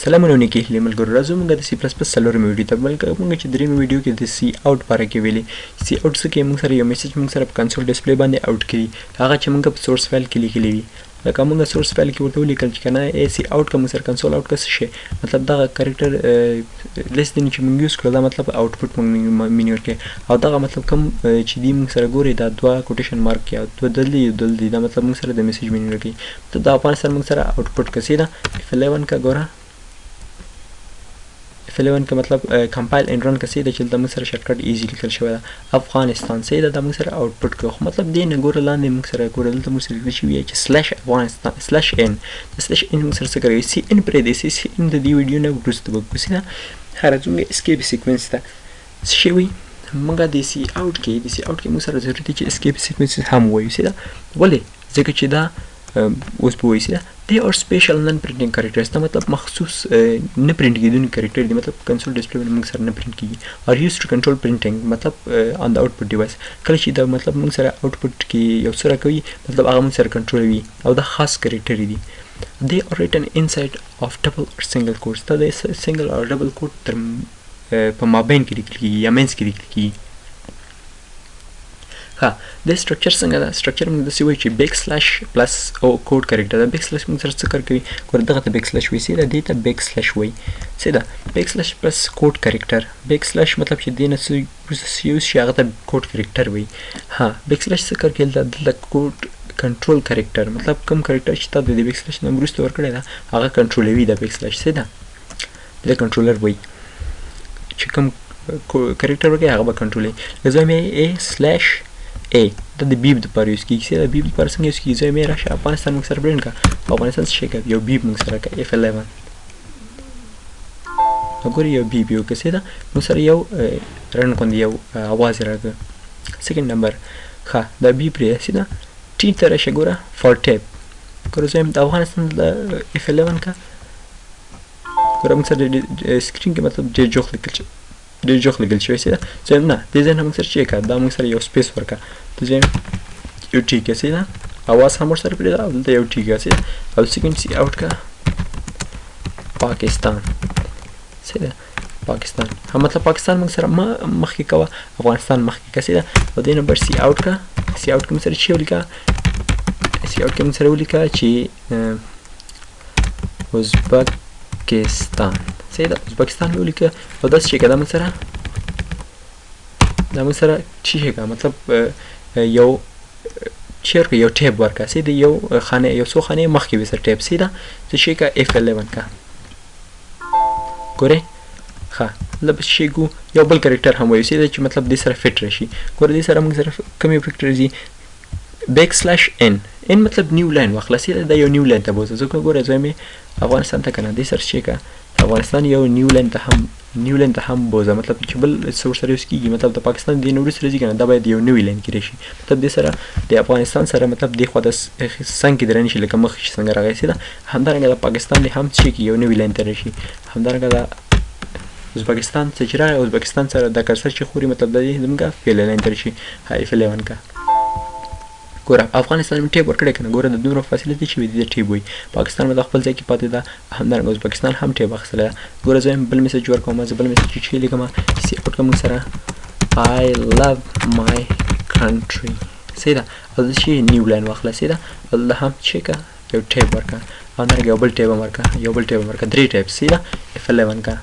سلامونه نیکی هیله ملګرو راځو موږ د سی پلس پلس څلورمه ویډیو ته بلکې موږ چې درېمه ویډیو کې د سی آوټ باره کې ویلي سی آوټ څه کې موږ سره یو میسج موږ سره په کنسول ډسپلی باندې آوټ کړي هغه چې موږ په سورس فایل کې لیکلی وي لکه موږ سورس فایل کې ورته ولیکل چې کنه ای سی آوټ کوم سره کنسول آوټ کس شي مطلب دا کریکټر لیست دی چې موږ یوز کړو دا مطلب آوټپوټ موږ مینیو کې او دا مطلب کوم چې دی موږ سره ګوري دا دوه کوټیشن مارک یا دوه دلدي دا مطلب موږ سره د میسج مینیو کې ته دا په سره موږ سره آوټپوټ کسي دا F11 کا ګوره F11 کا مطلب کمپایل اینڈ رن کسي دا چې د موږ سره شارټکټ ایزی لیکل شوی دا افغانستان سي دا موږ سره آوټپوټ کوو مطلب دی نه ګوره لاندې موږ سره ګوره دلته موږ سره لیکل شوی چې /افغانستان /n /n موږ سره څه کوي سی ان پرې دی سی ان د دې ویډیو نه وروسته به کوسي دا هر څنګه اسکیپ سیکوینس ته شوی موږ د سی آوټ کې موږ سره ضرورت دی چې اسکیپ سیکوینس هم وایو سي دا ولې ځکه چې دا اوس په وایي سي دا they are special non-printing characters دا مطلب مخصوص نه پرنټ کیدونکي کریکټر دي مطلب کنسول ډسپلی باندې موږ سره نه پرنټ کیږي are used to control printing مطلب on the output device کله چې دا مطلب موږ سره آوټپوټ کې یو څه راکوي مطلب هغه موږ سره کنټرول وي او دا خاص کریکټر دي they are written inside of double or single quotes دا د single or double quote تر په مابین کې لیکل کیږي یا مینس کې لیکل کیږي ها د سټرکچر څنګه دا سټرکچر موږ د سی وای چې بیک سلاش پلس او کوډ کریکټر دا بیک سلاش موږ سره څه کار کوي ګور دغه ته بیک سلاش وای سي دا دیتا بیک سلاش وای سي دا بیک سلاش پلس کوډ کریکټر بیک سلاش مطلب چې دینه څه یوز شي هغه ته کوډ کریکټر وای ها بیک سلاش څه کار کوي دا د کوډ کنټرول کریکټر مطلب کوم کریکټر چې تاسو د بیک سلاش نه وروسته ورکړی دا هغه کنټرولوي دا بیک سلاش سي دا د کنټرولر وای چې کوم کریکټر ورکړي هغه به کنټرولوي لازم یې A دا د بیب د پر یوز کیږي دا بیب د پر څنګه یوز کیږي زه مې راشه افغانستان موږ سره برند کا افغانستان څه کوي یو بیب موږ سره کوي F11 وګورئ یو بیب یو کسي دا موږ سره یو رن کوند یو आवाज راغی سیکنډ نمبر ښه دا بیب لري سي دا ټی تر شه ګوره فور ټیپ ګوره زه د افغانستان د F11 کا ګوره موږ سره سکرین کې مطلب ډېر جوخ لیکل شوی سي دا زم نه د زنه موږ سره چیک دا موږ سره یو سپیس ورکا ته زم یو ټیک سي دا اواز هم سره پرې دا دلته یو ټیک سي او سیکنډ سی آوټ کا پاکستان سي دا پاکستان هم مطلب پاکستان موږ سره مخکې کوا افغانستان مخکې کسي دا او د نمبر سی آوټ کوم سره چی ولیکا سی آوټ کوم سره ولیکا چې ازبکستان سي دا ازبکستان ولیکه او داس چې کدا مثلا دا مثلا چی هغه مطلب یو چیر کې یو ټیب ورکا سي دا یو خانه یو څو خانه مخکې وسه ټیب سي دا چې شي کا F11 کا ګوره ها لب شي ګو یو بل کریکټر هم وایي سي دا چې مطلب د سره فټ راشي ګوره د سره موږ سره کوم کریکټر دي /n مطلب نیو لاین واخلاسي دا یو نیو لاین ته بوزه ځکه ګوره زمي افغانستان ته کنه د سر شي کا افغانستان یو نیو لاین ته هم بوزه مطلب چې بل سور سره اوس کیږي مطلب د پاکستان د نورس رځي کنه دا باید یو نیو لاین کې راشي مطلب د سره د افغانستان سره مطلب د خو د څنګه درنه شي لکه مخ څنګه راغی دا همدارنګه د پاکستان د هم شي کې یو نیو لاین ته راشي همدارنګه د ازبکستان سره د کرسر چې خوري مطلب د دې زمګه فعل لاین ته راشي هاي F11 کا ګوره افغانستان ټیب ورکړی کنه ګوره د دومره فاصله دي چې د ټیب وي پاکستان د خپل ځای کې پاتې ده همدارنګه ازبکستان هم ټیب اخیستله ګوره زه بل میسج ورکوم زه بل میسج چې لیکم سی آوټ کوم سره I love my country سي دا او شي نیو لاین واخله سي دا الله هم چیک یو ټیب ورکا او نه یو بل ټیب ورکا درې ټیب سي دا F11 کا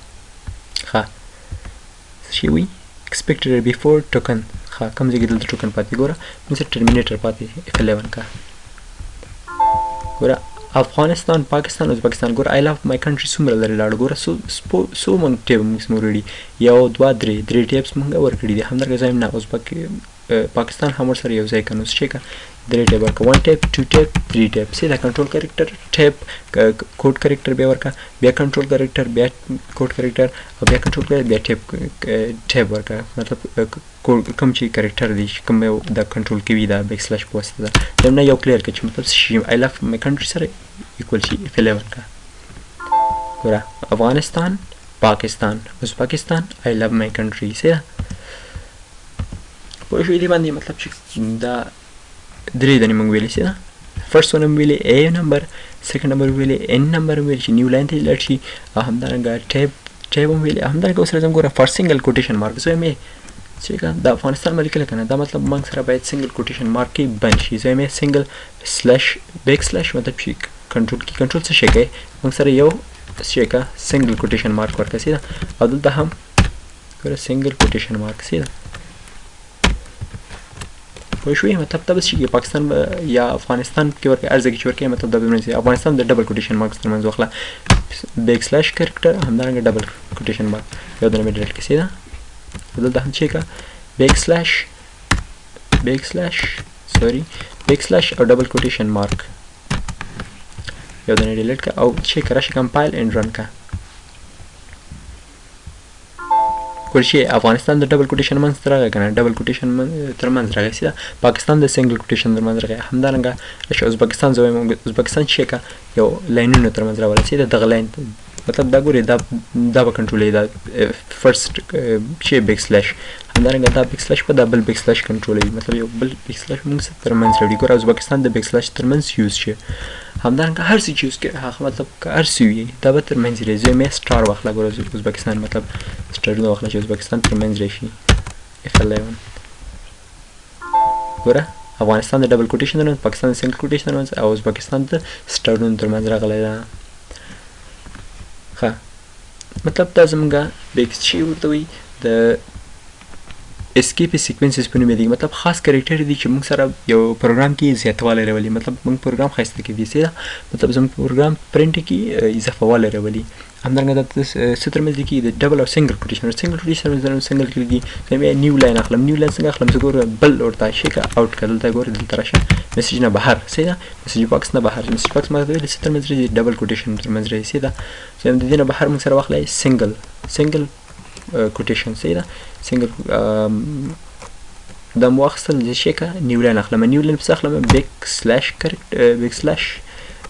ها شي وي expected before token ها کوم ځای کې دلته ټوکن پاتې ګوره موږ ټرمینیټر پاتې F11 کا ګوره افغانستان پاکستان ازبکستان ګوره I love my country څومره لري لاړ ګوره سو مونږ ټیب موږ ورېړي یو دوه درې ټیبس موږ ورکړي دي همدارنګه زایم نه پاکستان هم ورسره یو ځای کنو چې کا درې ټیب ورکا 1 ټیب 2 ټیب 3 ټیب سي دا کنټرول کریکټر ټیب کوډ کریکټر بیا ورکا بیا کنټرول کریکټر بیا کوډ کریکټر او بیا کنټرول کریکټر بیا ټیب ورکا مطلب کوم چې کریکټر دی کوم دا کنټرول کوي دا بیک سلاش په واسطه دا نه یو کلیر کې چې مطلب شي I love my country سره ایکوال شي F11 کا ګوره افغانستان پاکستان ازبکستان I love my country سي په شوي دی باندې مطلب چې دا درې دنې موږ ویلی سي دا فرست ون ویلې A نمبر، سیکنډ نمبر ویلې N نمبر ویل چې نیو لاین ته لاړ شي، او همدارنګه ټیب هم ویلې، همدارنګه اوس راځم ګوره فار سنګل کوټیشن مارک زویم یې چې د افغانستان مه لیکله که نه، دا مطلب موږ سره باید سنګل کوټیشن مارک کې بند شي. زویم یې سنګل سلیش بیک سلیش مطلب چې کنټرول کې کنټرول څه شی کوي موږ سره یو شی که سنګل کوټیشن مارک ورکړه سیده، او دلته هم ګوره سنګل کوټیشن مارک سیده پوه شوې. مطلب دا بس شي چې پاکستان یا افغانستان کې ورکړي هر ځای کې چې ورکړي مطلب دا به افغانستان د ډبل کوټیشن مارکس ترمنځ واخله بیک سلیش کرکټر، همدارنګه ډبل کوټیشن مارک یو دونه مې ډیلیټ کړي سیده، دلته هم چې که بیک سلیش او ډبل کوټیشن مارک یو دونه ډیلیټ کړه، او چې که راشي کمپایل اینډ رن کړه ګور چې افغانستان د ډبل کوټیشن منځ ته راغی که نه، ډبل کوټیشن تر منځ راغی سیده، پاکستان د سنګل کوټیشن تر منځ راغی، همدارنګه ازبکستان زه وایم ازبکستان چې که یو لاینونه تر منځ راوړه سیده دغه لاین مطلب دا ګورې دا به کنټرولوي دا فرست چې بیک سلیش، همدارنګه دا بیک سلیش په دا بل بیک سلیش کنټرولوي، مطلب یو بل بیک سلیش موږ تر منځ راوړي. ګوره ازبکستان د بیک سلیش تر منځ یوز شي، همدارنګه هر څه چې یوز کړي هغه مطلب که هر څه وي دا به تر منځ راځي. زه مې سټار واخله ګوره ازبکستان مطلب سټارونه واخله چې ازبکستان تر منځ راشي F11 ګوره افغانستان د ډبل کوټیشن تر منځ، پاکستان د سنګل کوټیشن تر منځ، او ازبکستان د سټارونو تر منځ راغلی ده. ښه مطلب دا زمونږه بیک چې ورته وایي د اسکیپ سیکوینسز په نوم یادېږي، مطلب خاص کرکټر دي چې موږ سره یو پروګرام کې زیاتوالی راولي، مطلب موږ پروګرام ښایسته کوي سیده، مطلب زموږ پروګرام پرنټ کې اضافه والی راولي. همدارنګه دا څه تر منځ لیکي د ډبل او سنګل کوټیشن سنګل کې لیکي. زه بیا نیو لاین اخلم، نیو لاین څنګه اخلم زه ګوره بل ورته شي که اوټ کړه دلته ګوره دلته راشه میسیج نه بهر سیده، میسیج باکس نه بهر، میسیج باکس ما ویل څه تر منځ راځي ډبل کوټیشن تر منځ راځي سیده، چې د دې نه بهر موږ سره واخلئ سنګل کوټیشن سیده سنګل دا مو واخیستل د شي که نیو لاین اخلم، نیو لاین پسې اخلم بیک سلیش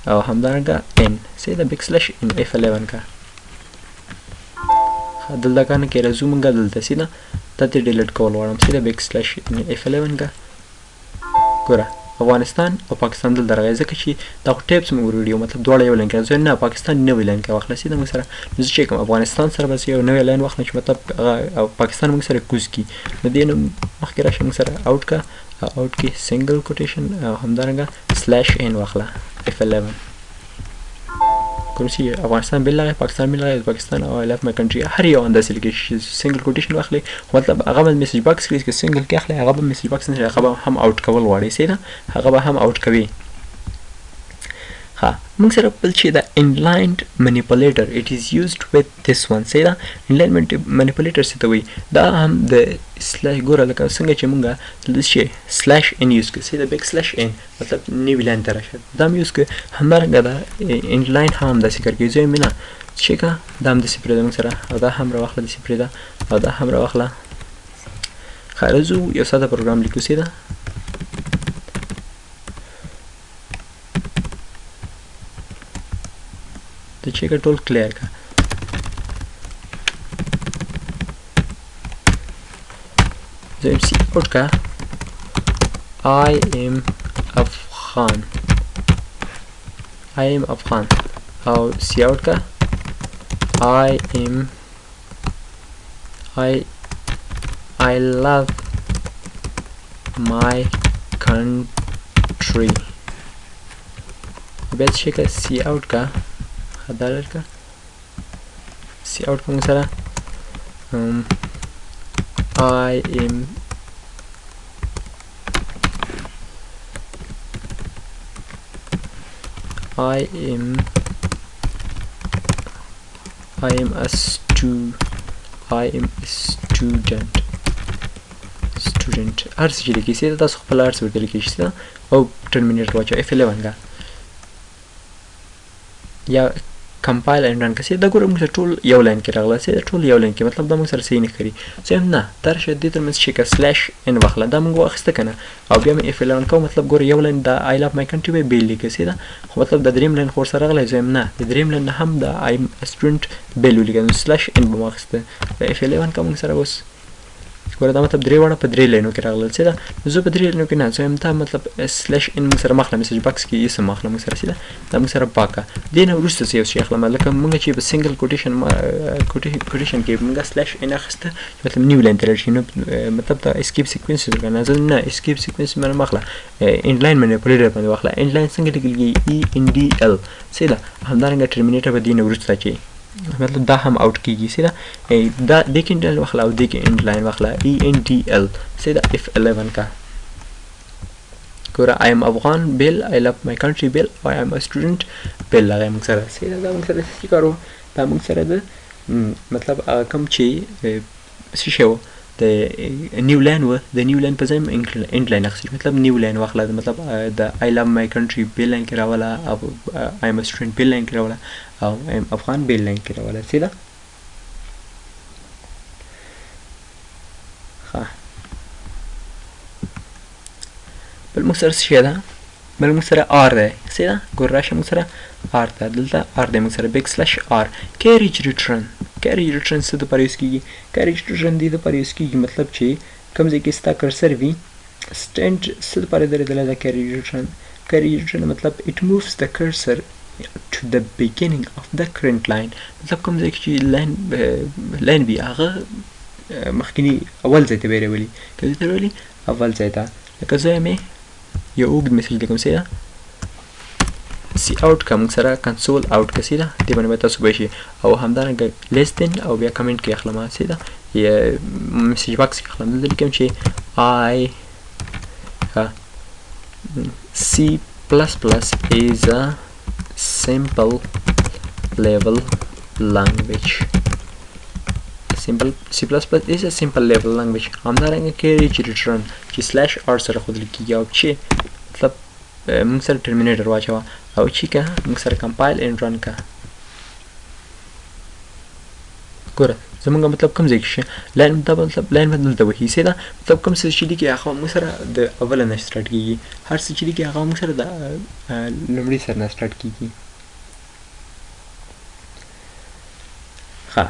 او همدارنګه N سیده بیک سلیش N F11 که دلته که نه کې راځو موږ دلته سیده دا ته ډیلیټ کول غواړم سیده بیک سلیش F11 که ګوره افغانستان او پاکستان دلته راغی ځکه چې دا خو ټیپس موږ وروړي مطلب دواړه یو لاین کې راځي نه پاکستان نوی لاین کې واخله سیده موږ سره نو زه چې کوم افغانستان سره بس یو نوی لاین واخلم چې مطلب او پاکستان موږ سره کوز کړي نو دې نه مخکې راشه موږ سره اوټ که اوټ کې سنګل کوټیشن او همدارنګه سلیش N واخله F11 کوم چې افغانستان بل لغه پاکستان بل لغه پاکستان او اف مای کنټری هر یو انداسې لیکي سنگل کوټیشن واخلي مطلب هغه به میسج باکس کې سنگل کې اخلي هغه به میسج باکس نه هغه به هم اوټ کول غواړي سیده هغه به هم اوټ کوي. ها موږ سره بل چې دا inline manipulator it is used with this one سیده inline manipulator څه ته وایي دا هم د سلاش ګوره لکه څنګه چې موږ د شي سلاش ان یوز کړو سیده بیک سلاش ان مطلب نیو لاین ته راشه دا هم یوز کړو همدارنګه دا inline هم داسې کار کوي زه یې مینه چې که دا هم داسې پرېږده موږ سره او دا هم راواخله داسې پرېږده او دا هم راواخله ښه راځو یو ساده پروګرام لیکو سیده د چې که ټول کلیر که زه ام سی اوټ که I am Afghan او سی اوټ که I love my country بیا چې که سی اوټ که دا لرکه سی اوټ کوم سره I am a student هر څه چې لیکي سیده تاسو خپل هر څه ورته لیکئ سیده او ټرمینیټر واچوئ F11 کا یا کمپایل اینډ رن کړئ دا ګوره موږ سره ټول یو لاین کې راغله سیده ټول یو لاین کې مطلب دا موږ سره صحیح نه ښکاري زه یم نه دا راشه دې تر منځ چې که سلیش ان واخله دا موږ واخیسته که نه او بیا مې F11 کوم مطلب ګوره یو لاین دا I love my country به بیل لیکه سیده خو مطلب د دریم لاین خو ورسره راغلی زه یم نه د دریم لاین نه هم د I am a student بیل ولیکه نو سلیش ان به مو واخیسته د F11 کوم موږ سره اوس ګوره دا مطلب درې واړه په درې لاینو کې راغلل سیده. نو زه په درې لاینو کې نه څه یم دا مطلب سلیش ان موږ سره ماخله میسج باکس کې یې سم ماخله موږ سره سیده دا موږ سره پاکه دې نه وروسته څه یو شی اخلم لکه موږ چې په سنګل کوټیشن کې موږ سلیش ان اخیسته مطلب نیو لاین ته راشي نو مطلب دا اسکیپ سیکوینس درکنه زه نه اسکیپ سیکوینس باندې ماخله انډ لاین منیپولیټر باندې واخله انډ لاین څنګه لیکل ای ان ډي ال سیده همدارنګه ټرمینیټر به دې نه وروسته چې مطلب دا هم اوټ کیږي سیده دا د کې انډ لاین واخله او د کې انډ لاین واخله ای ان ډي ال سیده اف 11 کا ګوره I am افغان بیل I love my country بیل I am a student بیل لغه موږ سره سیده دا موږ سره څه کارو دا موږ سره د مطلب کوم چې څه شی و د نیو لاین و د نیو لاین په ځای انډ لاین اخیستل مطلب نیو لاین واخله مطلب د I love my country بیل لاین کې راوله او I am a student بیل لاین کې راوله او I am افغان بیل لاین کې راوله سیده ښه بل موږ سره څه شی ده بل موږ سره آر دی سیده ګوره راشه موږ سره آر ته دلته آر دی موږ سره بیک سلیش آر کیریج ریټرن څه دپاره یوز کېږي کیریج ریټرن دې دپاره یوز کېږي مطلب چې کوم ځای کې ستا کرسر وي سټینډ څه دپاره درېدلی ده کیریج ریټرن مطلب اټ مووز د کرسر to the beginning of the current line مطلب کوم ځای کې چې لاین وي هغه مخکیني اول ځای ته به یې راولي که دې ته راولي اول ځای ته لکه زه یم یو اوږد میسج لیکم سیده سی اوټ که موږ سره کنسول اوټ که سیده دې باندې به تاسو به شي او همدارنګه لیس دین او بیا کمنټ کې اخلم سیده یا میسج باکس کې اخلم دلته لیکم چې I C++ is a simple level language C++ is a simple level language همدارنګه کیریج ریټرن چې سلیش آر سره ښودل کېږي او چې مطلب موږ سره ټرمینیټر واچوه او چې که موږ سره کمپایل اینډ رن که ګوره زمونږ مطلب کوم ځای کې شي لاین مطلب لاین به دلته وهي سیده مطلب کوم څه چې لیکي هغه موږ سره د اوله نه سټارټ کېږي هر څه چې لیکي هغه موږ سره د لومړي سره نه سټارټ کېږي ښه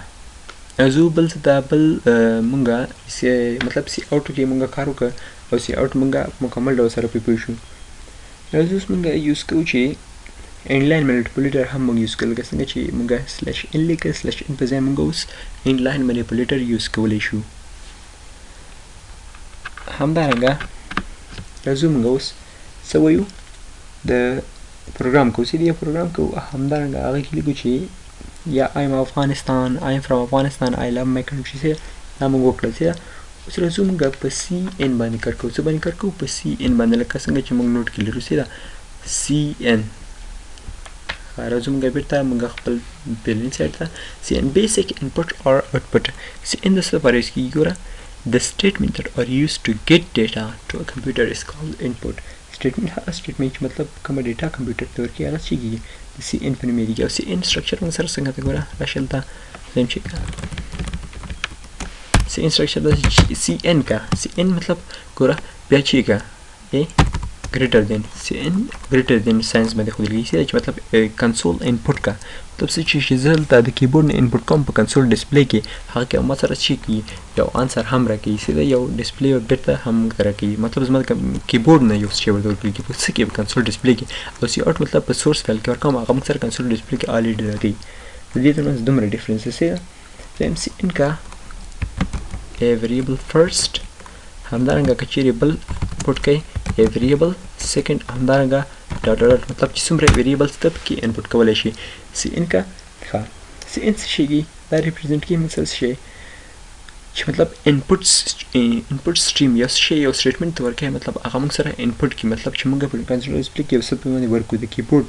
زه بل څه دا بل مونږ مطلب سی اوټ کې مونږ کار وکړ او سی اوټ مونږ مکمل ډول سره پوه شو اوس مونږ یوز کوو چې انډ لاین منیپولیټر هم مونږ یوز کوو لکه څنګه چې مونږ سلیش ان لیکه سلیش ان په ځای مونږ اوس انډ لاین منیپولیټر یوز کولی شو همدارنګه راځو مونږ اوس څه وایو د پروګرام کوو چې د پروګرام کوو همدارنګه هغه کې لیکو چې یا I am Afghanistan I am from Afghanistan I love my country سیده دا مونږ وکړل سیده اوس راځو مونږ په سی ان باندې کار کوو څه باندې کار کوو په سی ان باندې لکه څنګه چې مونږ نوټ کې لرو سیده سی ان راځو مونږ بېرته مونږ خپل بلین سایډ ته سی ان بیسک انپوټ اور آوټپوټ سی ان د څه لپاره یوز کېږي ګوره the statement that are used to get data to a computer is called input statement هغه statement چې مطلب کومه ډیټا کمپیوټر ته ورکوي هغه څه کېږي د سی ان په نوم یادېږي او سی ان سټرکچر موږ سره څنګه ته ګوره راشه دلته زه چیک کړه سی ان سټرکچر داسې سی ان کا سی ان مطلب ګوره بیا چې کا greater than سی ان greater than ساينس باندې ښودل کېږي چې مطلب کنسول انپوټ کا مطلب څه چې زه دلته د کیبورډ نه انپوټ کوم په کنسول ډسپلی کې هغه کې ما سره چې کېږي یو انسر هم راکوي سیده یو ډسپلی بېرته هم موږ ته راکوي مطلب زما د کیبورډ نه یو شی ورته ورکول کېږي په څه کې په کنسول ډسپلی کې او سی اوټ مطلب په سورس فایل کې ورکوم هغه موږ سره کنسول ډسپلی کې الریډي راکوي د دې ترمنځ دومره ډفرنس دی سیده دویم سی ان کا variable first همدارنګه که چیرې بل انپوټ کوي variable second همدارنګه ډاټ ډاټ مطلب چې څومره variables ته پکې انپوټ کولی شي سی ان کا ښه سی ان څه شي دا ریپرزنټ کوي موږ څه شی چې مطلب انپوټ سټریم یو شی یو سټیټمنټ ته ورکوي مطلب هغه موږ سره انپوټ کړي مطلب چې موږ په کنسول ډسپلی کې یو څه په باندې ورکو د کیبورډ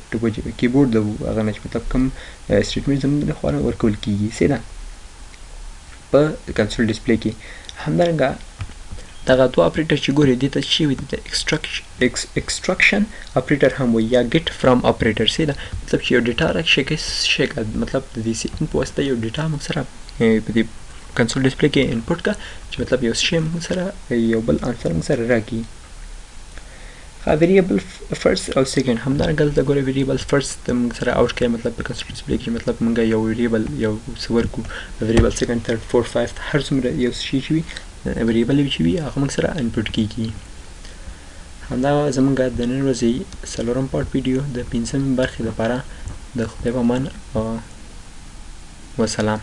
کیبورډ د هغه نه چې مطلب کوم سټیټمنټ زموږ د خوا نه ورکول کېږي سیده په کنسول ډسپلی کې همدارنګه دغه دوه اپریټر چې ګورئ دې ته چې وي د ایکسټراکشن اپریټر هم وایي یا ګیټ فرام اپریټر سیده مطلب چې یو ډیټا راکشي مطلب د دې سی ان په واسطه یو ډیټا موږ سره په دې کنسول ډسپلی کې انپوټ کا چې مطلب یو شی موږ سره یو بل انسر موږ سره راکړي variable first او second همدارنګه دلته ګوره variable first موږ سره اوټ کړی مطلب په کنسول ډسپلی کې مطلب موږ یو variable یو څه ورکو variable second third fourth fifth هر څومره یو شی چې وي ویریبل چې وي هغه موږ سره انپوټ کیږي. همدا زموږ د نن ورځې څلورم پارت ویډیو د 5مې برخې لپاره. د خدای په امان او وسلام.